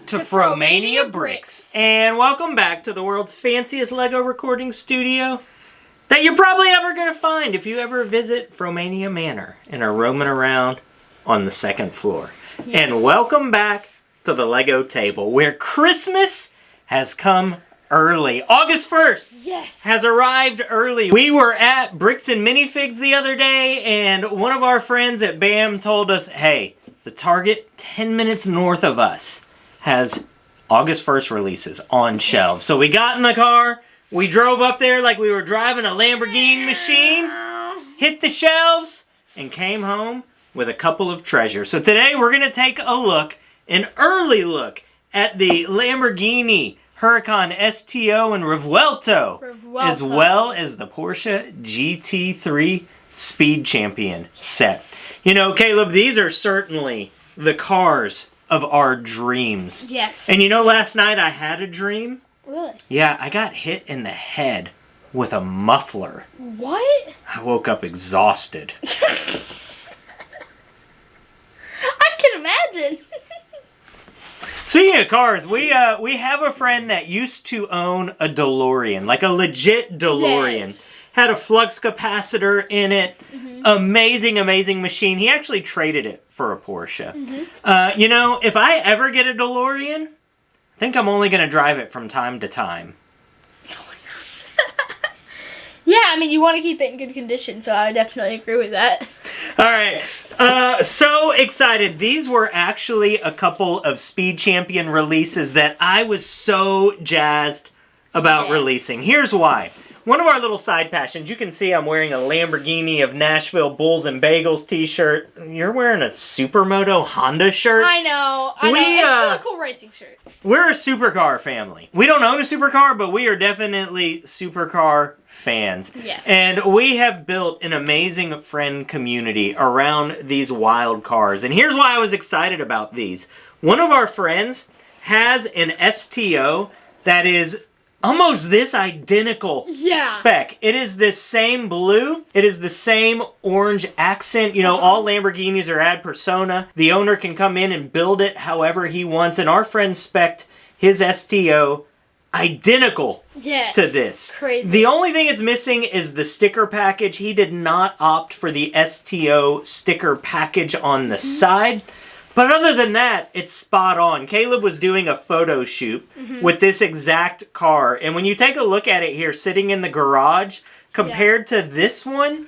to Fromania Bricks. And welcome back to the world's fanciest Lego recording studio that you're probably ever going to find if you ever visit Fromania Manor and are roaming around on the second floor. Yes. And welcome back to the Lego table where Christmas has come early. August 1st has arrived early. We were at Bricks and Minifigs the other day, and one of our friends at BAM told us, hey, the Target 10 minutes north of us has August 1st releases on shelves. So we got in the car, we drove up there like we were driving a Lamborghini machine, hit the shelves, and came home with a couple of treasures. So today we're going to take a look, an early look, at the Lamborghini Huracán STO and Revuelto, as well as the Porsche GT3 Speed Champion set. You know, Caleb, these are certainly the cars of our dreams. Yes. And you know, last night I had a dream. Really? Yeah, I got hit in the head with a muffler. What? I woke up exhausted. I can imagine. Speaking of cars, we have a friend that used to own a DeLorean, like a legit DeLorean. Yes. Had a flux capacitor in it. Mm-hmm. Amazing, amazing machine. He actually traded it for a Porsche. Mm-hmm. You know, if I ever get a DeLorean, I think I'm only going to drive it from time to time. Yeah, I mean, you want to keep it in good condition, so I definitely agree with that. All right. So excited. These were actually a couple of Speed Champion releases that I was so jazzed about releasing. Here's why. One of our little side passions, you can see I'm wearing a Lamborghini of Nashville Bulls and Bagels t-shirt. You're wearing a Supermoto Honda shirt. I know. It's still a cool racing shirt. We're a supercar family. We don't own a supercar, but we are definitely supercar fans. Yes. And we have built an amazing friend community around these wild cars. And here's why I was excited about these. One of our friends has an STO that is almost this identical spec. It is this same blue. It is the same orange accent. You know, all Lamborghinis are ad persona. The owner can come in and build it however he wants. And our friend spec'd his STO identical to this. Crazy. The only thing it's missing is the sticker package. He did not opt for the STO sticker package on the side. But other than that, it's spot on. Caleb was doing a photo shoot with this exact car. And when you take a look at it here, sitting in the garage, compared to this one,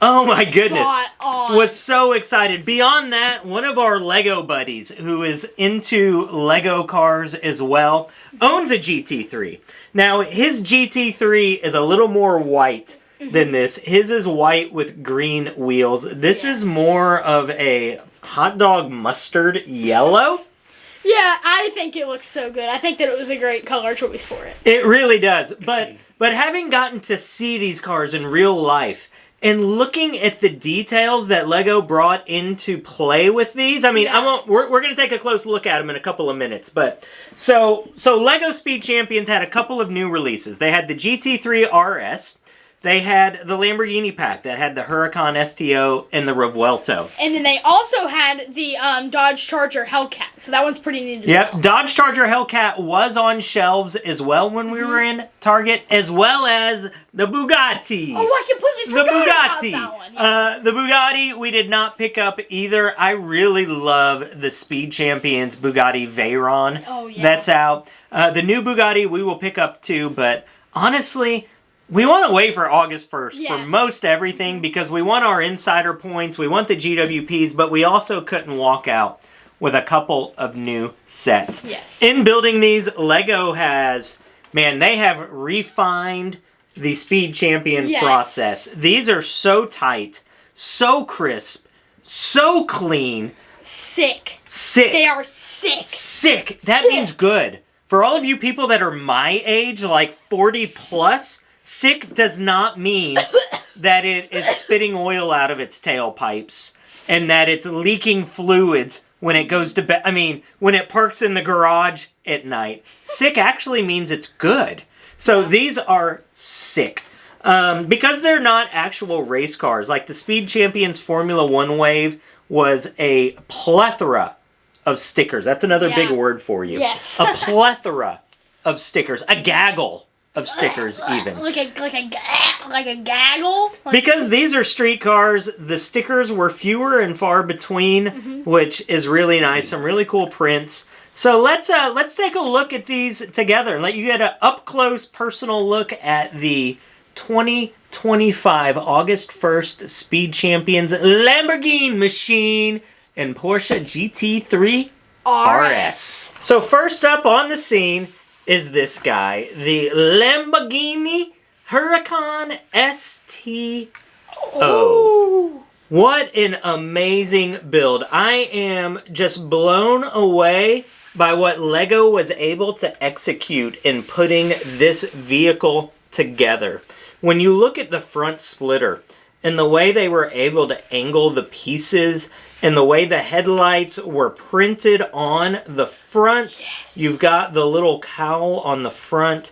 oh my goodness. Was so excited. Beyond that, one of our Lego buddies, who is into Lego cars as well, owns a GT3. Now, his GT3 is a little more white than this. His is white with green wheels. This is more of a hot dog mustard yellow. Yeah, I think it looks so good. I think that it was a great color choice for it. It really does. But having gotten to see these cars in real life and looking at the details that Lego brought into play with these, I mean, we're going to take a close look at them in a couple of minutes. But so Lego Speed Champions had a couple of new releases. They had the GT3 RS. They had the Lamborghini pack that had the Huracán STO and the Revuelto. And then they also had the Dodge Charger Hellcat. So that one's pretty neat as well. Yep, Dodge Charger Hellcat was on shelves as well when we were in Target, as well as the Bugatti. Oh, I completely forgot about that one. Yeah. The Bugatti, we did not pick up either. I really love the Speed Champions Bugatti Veyron that's out. The new Bugatti we will pick up too, but honestly, we want to wait for August 1st for most everything because we want our insider points, we want the GWPs, but we also couldn't walk out with a couple of new sets. Yes. In building these, Lego has, man, they have refined the Speed Champion process. These are so tight, so crisp, so clean. Sick. They are sick. Sick. That means good. For all of you people that are my age, like 40 plus, sick does not mean that it is spitting oil out of its tailpipes and that it's leaking fluids when it goes to bed. I mean, when it parks in the garage at night. Sick actually means it's good. So these are sick. Because they're not actual race cars, like the Speed Champions Formula One wave was a plethora of stickers. That's another big word for you. Yes. A plethora of stickers. A gaggle of stickers even. Like a gaggle? Because these are street cars, the stickers were fewer and far between, which is really nice. Some really cool prints. So let's take a look at these together and let you get an up-close personal look at the 2025 August 1st Speed Champions Lamborghini machine and Porsche GT3 RS. So first up on the scene is this guy, the Lamborghini Huracán STO. Ooh. What an amazing build. I am just blown away by what LEGO was able to execute in putting this vehicle together. When you look at the front splitter and the way they were able to angle the pieces and the way the headlights were printed on the front, you've got the little cowl on the front.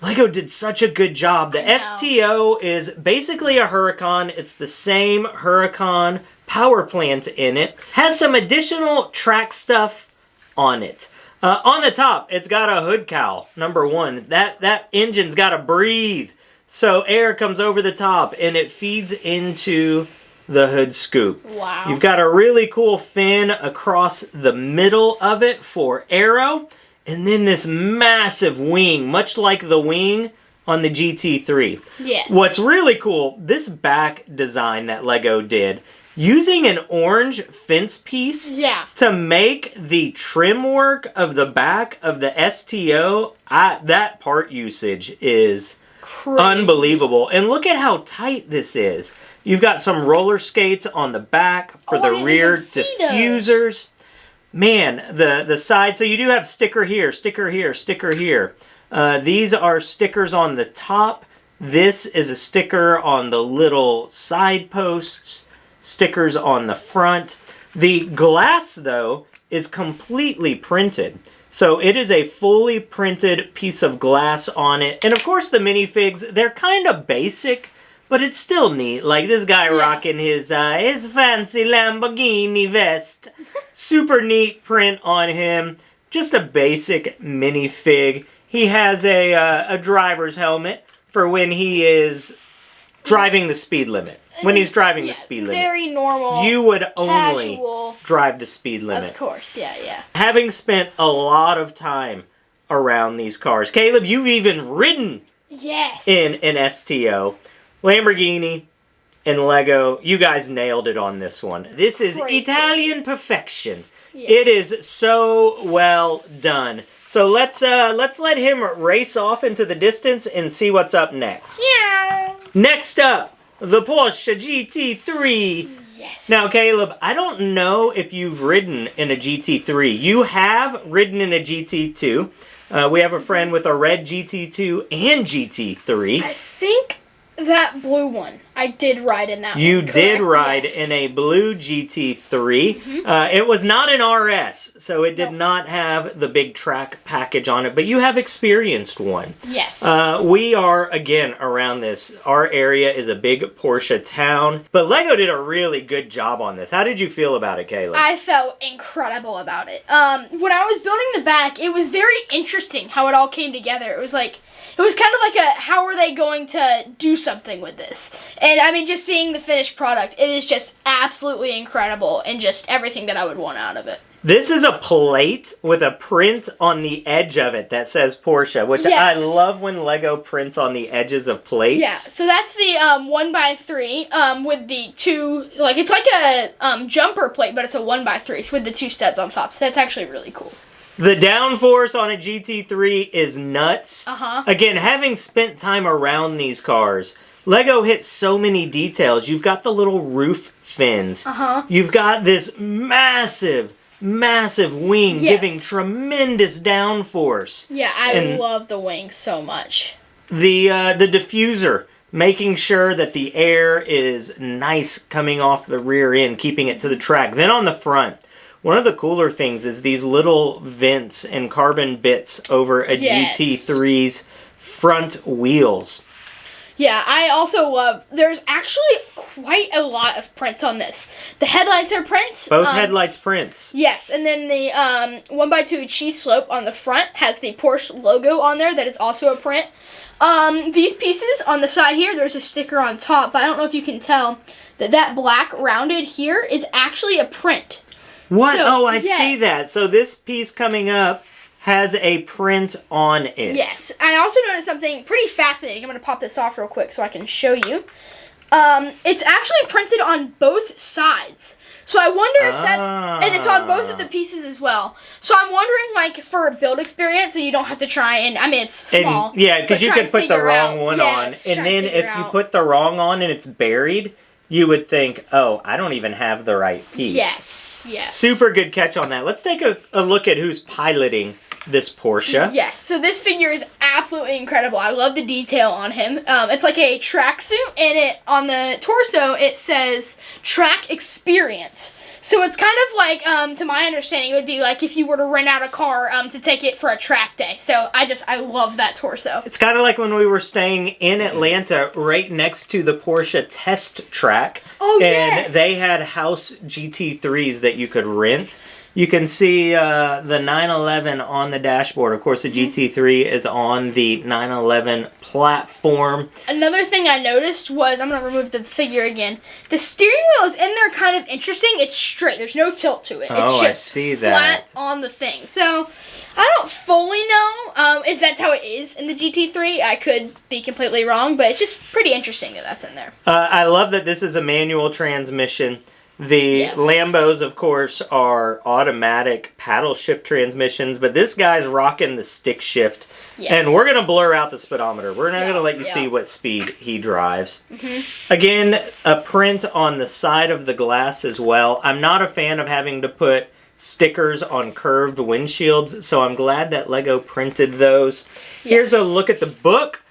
LEGO did such a good job. The STO is basically a Huracan. It's the same Huracan power plant in it. Has some additional track stuff on it. On the top, it's got a hood cowl, number one. That engine's got to breathe. So air comes over the top and it feeds into the hood scoop. Wow. You've got a really cool fin across the middle of it for aero. And then this massive wing, much like the wing on the GT3. Yes. What's really cool, this back design that LEGO did, using an orange fence piece to make the trim work of the back of the STO, that part usage is unbelievable. And look at how tight this is. You've got some roller skates on the back for the rear diffusers. Man, the side, so you do have sticker here, sticker here, sticker here. These are stickers on the top. This is a sticker on the little side posts, stickers on the front. The glass, though, is completely printed. So it is a fully printed piece of glass on it. And of course the minifigs, they're kind of basic, but it's still neat. Like this guy rocking his fancy Lamborghini vest. Super neat print on him. Just a basic minifig. He has a driver's helmet for when he is driving the speed limit. When he's driving the speed limit. Very normal. You would only drive the speed limit. Of course, yeah. Having spent a lot of time around these cars. Caleb, you've even ridden in an STO. Lamborghini and LEGO, you guys nailed it on this one. This is Italian perfection. Yes. It is so well done. So let's let him race off into the distance and see what's up next. Yeah. Next up, the Porsche GT3. Yes. Now, Caleb, I don't know if you've ridden in a GT3. You have ridden in a GT2. We have a friend with a red GT2 and GT3. I think that blue one, I did ride in that one. You did ride in a blue GT3. It was not an RS, so it did not have the big track package on it, but you have experienced one. Yes. We are, again, around this. Our area is a big Porsche town, but LEGO did a really good job on this. How did you feel about it, Caleb? I felt incredible about it. When I was building the back, it was very interesting how it all came together. It was kind of like how are they going to do something with this? And I mean, just seeing the finished product, it is just absolutely incredible and just everything that I would want out of it. This is a plate with a print on the edge of it that says Porsche, which I love when LEGO prints on the edges of plates. Yeah, so that's the 1x3 with the two, it's like a jumper plate, but it's a 1x3 with the two studs on top. So that's actually really cool. The downforce on a GT3 is nuts. Again, having spent time around these cars, LEGO hits so many details. You've got the little roof fins. You've got this massive wing giving tremendous downforce. Yeah, I love the wing so much. The diffuser, making sure that the air is nice coming off the rear end, keeping it to the track. Then on the front, one of the cooler things is these little vents and carbon bits over a GT3's front wheels. Yeah, I also love, there's actually quite a lot of prints on this. The headlights are prints. Both headlights prints. Yes, and then the 1x2 cheese slope on the front has the Porsche logo on there that is also a print. These pieces on the side here, there's a sticker on top, but I don't know if you can tell that black rounded here is actually a print. What? So, oh, I see that. So this piece coming up has a print on it. Yes. I also noticed something pretty fascinating. I'm going to pop this off real quick so I can show you. It's actually printed on both sides. So I wonder if that's... And it's on both of the pieces as well. So I'm wondering, like, for a build experience, so you don't have to try and... I mean, it's small. And, yeah, because you could put the wrong one on. And then if you put the wrong on and it's buried, you would think, oh, I don't even have the right piece. Yes, yes. Super good catch on that. Let's take a look at who's piloting this Porsche. Yes, so this figure is absolutely incredible. I love the detail on him. It's like a tracksuit, and on the torso it says track experience. So it's kind of like, to my understanding, it would be like if you were to rent out a car to take it for a track day. So I love that torso. It's kind of like when we were staying in Atlanta right next to the Porsche test track. Oh, and yes. they had house GT3s that you could rent. You can see the 911 on the dashboard. Of course, the GT3 is on the 911 platform. Another thing I noticed was, I'm going to remove the figure again. The steering wheel is in there kind of interesting. It's straight. There's no tilt to it. It's just I see that. flat on the thing. So, I don't fully know if that's how it is in the GT3. I could be completely wrong, but it's just pretty interesting that that's in there. I love that this is a manual transmission. The Lambos, of course, are automatic paddle shift transmissions, but this guy's rocking the stick shift. Yes. And we're going to blur out the speedometer. We're not going to let you see what speed he drives. Again, a print on the side of the glass as well. I'm not a fan of having to put stickers on curved windshields, so I'm glad that Lego printed those. Here's a look at the book.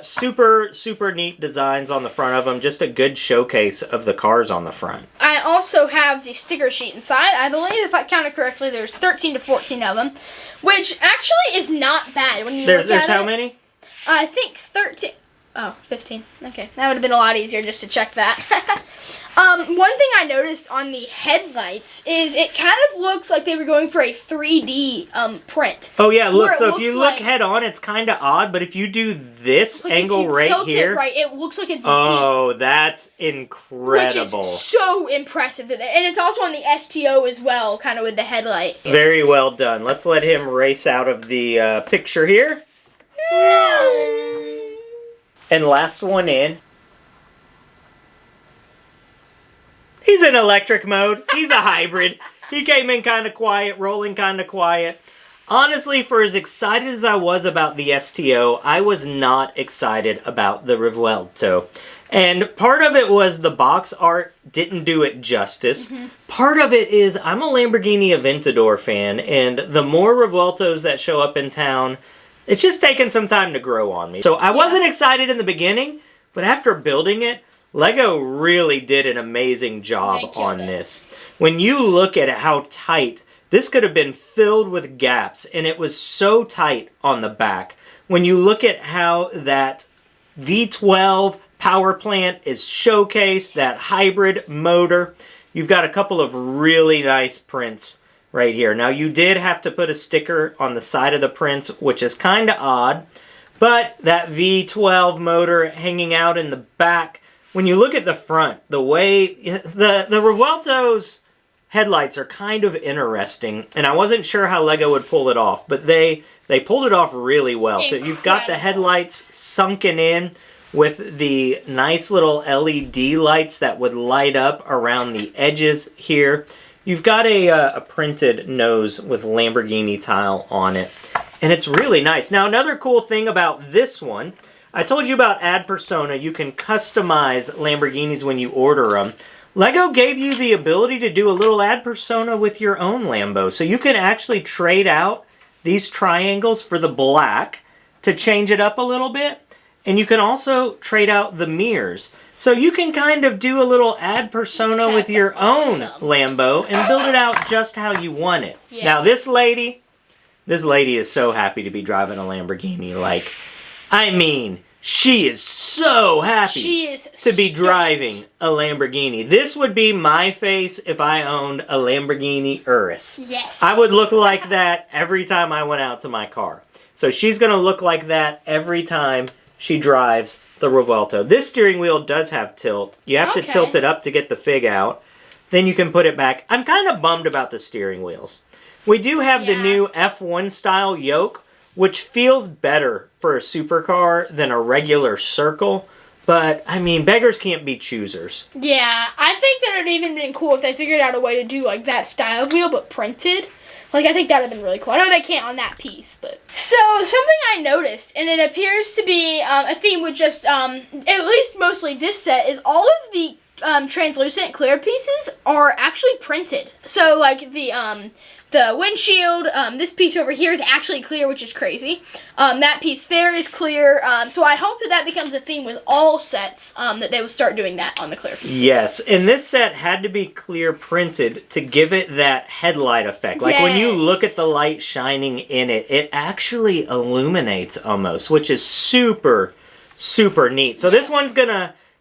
Super neat designs on the front of them. Just a good showcase of the cars on the front. I also have the sticker sheet inside. I believe, if I counted correctly, there's 13 to 14 of them, which actually is not bad when you look at it. There's how many? I think 13. Oh, 15. Okay, that would have been a lot easier just to check that. One thing I noticed on the headlights is it kind of looks like they were going for a 3D print. Oh yeah, look. So if you look head on, it's kind of odd, but if you do this angle right here, it looks like it's deep. That's incredible. Which is so impressive, and it's also on the STO as well, kind of with the headlight. Very well done. Let's let him race out of the picture here. And last one in. He's in electric mode. He's a hybrid. He came in kind of quiet, rolling kind of quiet. Honestly, for as excited as I was about the STO, I was not excited about the Revuelto. And part of it was the box art didn't do it justice. Part of it is I'm a Lamborghini Aventador fan, and the more Revueltos that show up in town, it's just taken some time to grow on me. So I wasn't excited in the beginning, but after building it, Lego really did an amazing job on this. When you look at how tight, this could have been filled with gaps, and it was so tight on the back. When you look at how that V12 power plant is showcased, that hybrid motor, you've got a couple of really nice prints right here. Now, you did have to put a sticker on the side of the prints, which is kind of odd, but that V12 motor hanging out in the back, when you look at the front, the way the Revuelto's headlights are kind of interesting, and I wasn't sure how Lego would pull it off, but they pulled it off really well. So you've got the headlights sunken in with the nice little LED lights that would light up around the edges here. You've got a printed nose with Lamborghini tile on it, and it's really nice. Now, another cool thing about this one, I told you about Ad Persona. You can customize Lamborghinis when you order them. Lego gave you the ability to do a little Ad Persona with your own Lambo. So you can actually trade out these triangles for the black to change it up a little bit. And you can also trade out the mirrors. So you can kind of do a little Ad Persona with your own Lambo and build it out just how you want it. Yes. Now this lady is so happy to be driving a Lamborghini. Like, I mean, she is so happy She is to be stoked. driving a Lamborghini. This would be my face if I owned a Lamborghini Urus. Yes. I would look like that every time I went out to my car. So she's going to look like that every time she drives the Revuelto. This steering wheel does have tilt. You have to tilt it up to get the fig out. Then you can put it back. I'm kind of bummed about the steering wheels. We do have the new F1 style yoke, which feels better for a supercar than a regular circle. But, I mean, beggars can't be choosers. Yeah, I think that it would even been cool if they figured out a way to do, like, that style wheel, but printed. Like, I think that would have been really cool. I know they can't on that piece, but... So, something I noticed, and it appears to be a theme with just, at least mostly this set, is all of the translucent clear pieces are actually printed. So, like, the windshield, this piece over here is actually clear, which is crazy. That piece there is clear. So I hope that becomes a theme with all sets, that they will start doing that on the clear pieces. Yes, and this set had to be clear printed to give it that headlight effect. Like when you look at the light shining in it, it actually illuminates almost, which is super, super neat. So this one's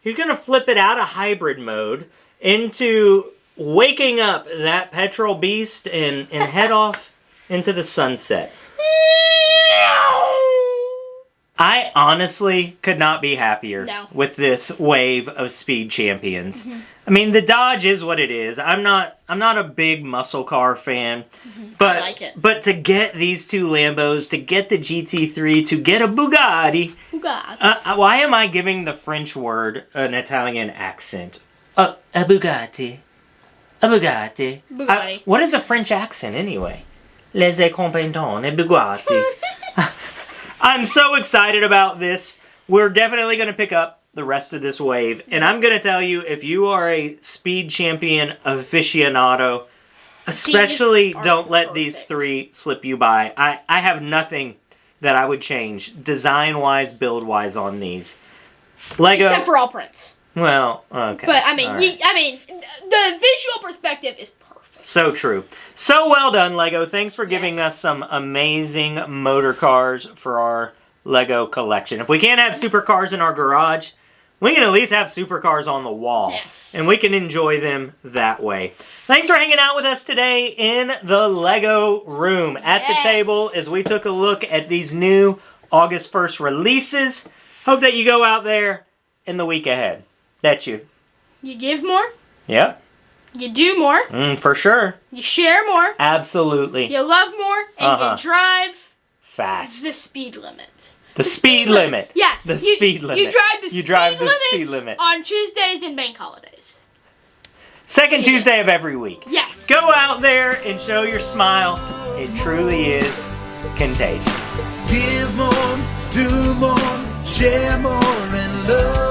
he's gonna flip it out of hybrid mode into waking up that petrol beast and head off into the sunset. I honestly could not be happier with this wave of speed champions. I mean, the Dodge is what it is. I'm not a big muscle car fan, but I like it. But to get these two Lambos, to get the GT3, to get a Bugatti. Why am I giving the French word an Italian accent? A Bugatti. A Bugatti. What is a French accent anyway? Les compétents, a Bugatti. I'm so excited about this. We're definitely going to pick up the rest of this wave. And I'm going to tell you, if you are a speed champion aficionado, especially don't let these three slip you by. I have nothing that I would change design-wise, build-wise on these. Lego. Except for all prints. Well, okay. But I mean, the visual perspective is perfect. So true. So well done, Lego. Thanks for giving us some amazing motor cars for our Lego collection. If we can't have supercars in our garage, we can at least have supercars on the wall. Yes. And we can enjoy them that way. Thanks for hanging out with us today in the Lego room at the table as we took a look at these new August 1st releases. Hope that you go out there in the week ahead. That's you. You give more. Yep. You do more. For sure. You share more. Absolutely. You love more. And you drive fast. the speed limit. The speed limit. Yeah. The speed limit. You drive the speed limit on Tuesdays and bank holidays. Second Tuesday of every week. Yes. Go out there and show your smile. It truly is contagious. Give more, do more, share more, and love.